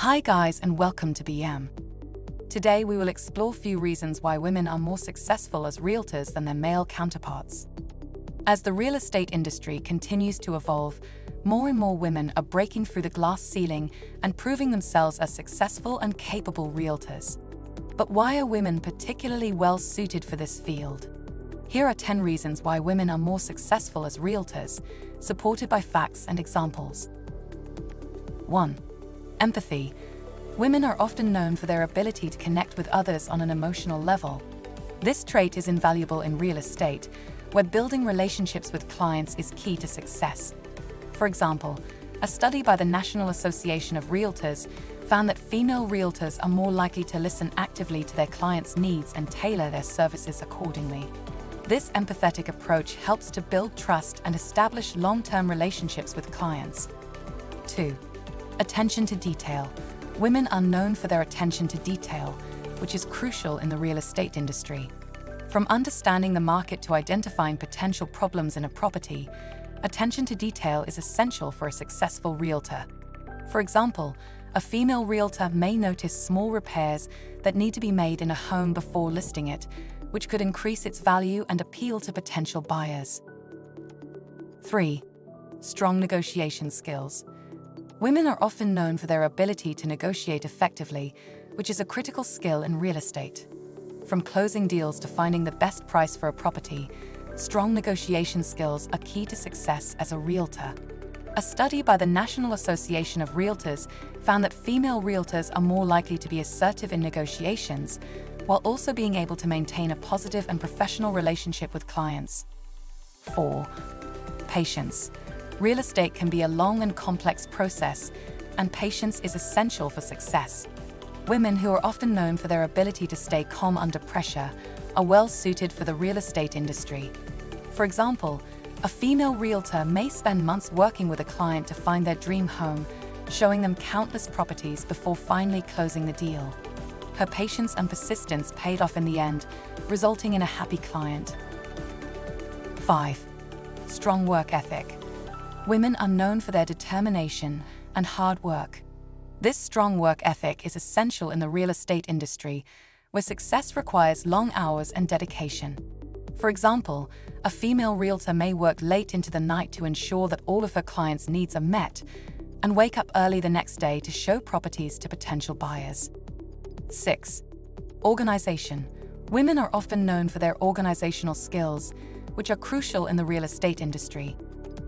Hi guys and welcome to BM. Today we will explore few reasons why women are more successful as realtors than their male counterparts. As the real estate industry continues to evolve, more and more women are breaking through the glass ceiling and proving themselves as successful and capable realtors. But why are women particularly well suited for this field? Here are 10 reasons why women are more successful as realtors, supported by facts and examples. 1. Empathy. Women are often known for their ability to connect with others on an emotional level. This trait is invaluable in real estate, where building relationships with clients is key to success. For example, a study by the National Association of Realtors found that female realtors are more likely to listen actively to their clients' needs and tailor their services accordingly. This empathetic approach helps to build trust and establish long-term relationships with clients. 2. Attention to detail. Women are known for their attention to detail, which is crucial in the real estate industry. From understanding the market to identifying potential problems in a property, attention to detail is essential for a successful realtor. For example, a female realtor may notice small repairs that need to be made in a home before listing it, which could increase its value and appeal to potential buyers. 3. Strong negotiation skills. Women are often known for their ability to negotiate effectively, which is a critical skill in real estate. From closing deals to finding the best price for a property, strong negotiation skills are key to success as a realtor. A study by the National Association of Realtors found that female realtors are more likely to be assertive in negotiations, while also being able to maintain a positive and professional relationship with clients. 4. Patience. Real estate can be a long and complex process, and patience is essential for success. Women, who are often known for their ability to stay calm under pressure, are well suited for the real estate industry. For example, a female realtor may spend months working with a client to find their dream home, showing them countless properties before finally closing the deal. Her patience and persistence paid off in the end, resulting in a happy client. 5. Strong work ethic. Women are known for their determination and hard work. This strong work ethic is essential in the real estate industry, where success requires long hours and dedication. For example, a female realtor may work late into the night to ensure that all of her clients' needs are met, and wake up early the next day to show properties to potential buyers. 6. Organization. Women are often known for their organizational skills, which are crucial in the real estate industry.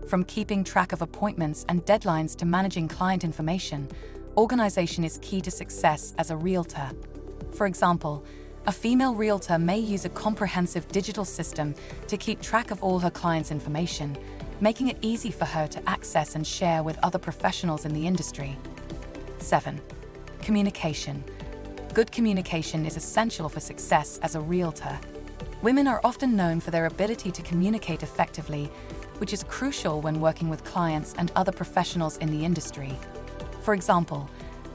From keeping track of appointments and deadlines to managing client information, organization is key to success as a realtor. For example, a female realtor may use a comprehensive digital system to keep track of all her clients' information, making it easy for her to access and share with other professionals in the industry. 7. Communication. Good communication is essential for success as a realtor. Women are often known for their ability to communicate effectively, which is crucial when working with clients and other professionals in the industry. For example,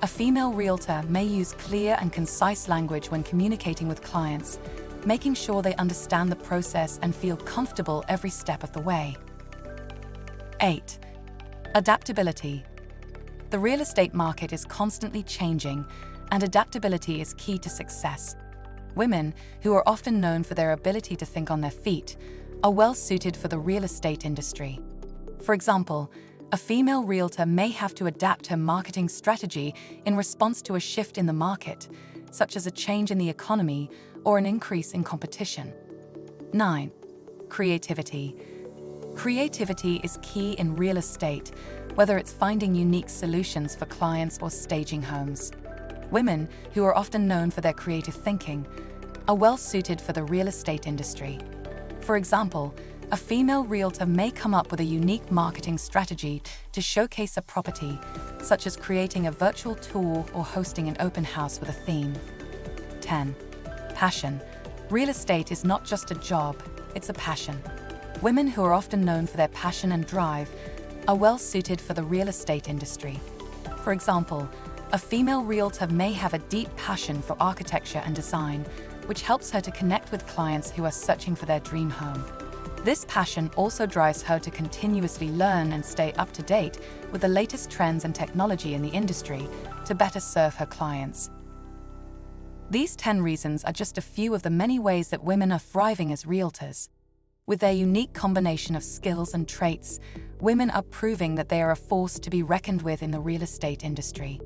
a female realtor may use clear and concise language when communicating with clients, making sure they understand the process and feel comfortable every step of the way. 8. Adaptability. The real estate market is constantly changing, and adaptability is key to success. Women, who are often known for their ability to think on their feet, are well suited for the real estate industry. For example, a female realtor may have to adapt her marketing strategy in response to a shift in the market, such as a change in the economy or an increase in competition. 9. Creativity. Creativity is key in real estate, whether it's finding unique solutions for clients or staging homes. Women, who are often known for their creative thinking, are well suited for the real estate industry. For example, a female realtor may come up with a unique marketing strategy to showcase a property, such as creating a virtual tour or hosting an open house with a theme. 10. Passion. Real estate is not just a job, it's a passion. Women, who are often known for their passion and drive, are well suited for the real estate industry. For example, a female realtor may have a deep passion for architecture and design, which helps her to connect with clients who are searching for their dream home. This passion also drives her to continuously learn and stay up to date with the latest trends and technology in the industry to better serve her clients. These 10 reasons are just a few of the many ways that women are thriving as realtors. With their unique combination of skills and traits, women are proving that they are a force to be reckoned with in the real estate industry.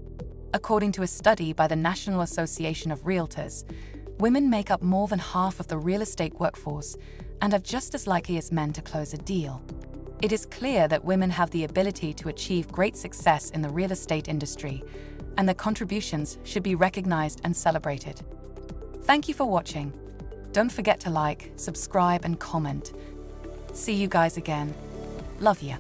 According to a study by the National Association of Realtors, women make up more than half of the real estate workforce and are just as likely as men to close a deal. It is clear that women have the ability to achieve great success in the real estate industry, and their contributions should be recognized and celebrated. Thank you for watching. Don't forget to like, subscribe, and comment. See you guys again. Love ya.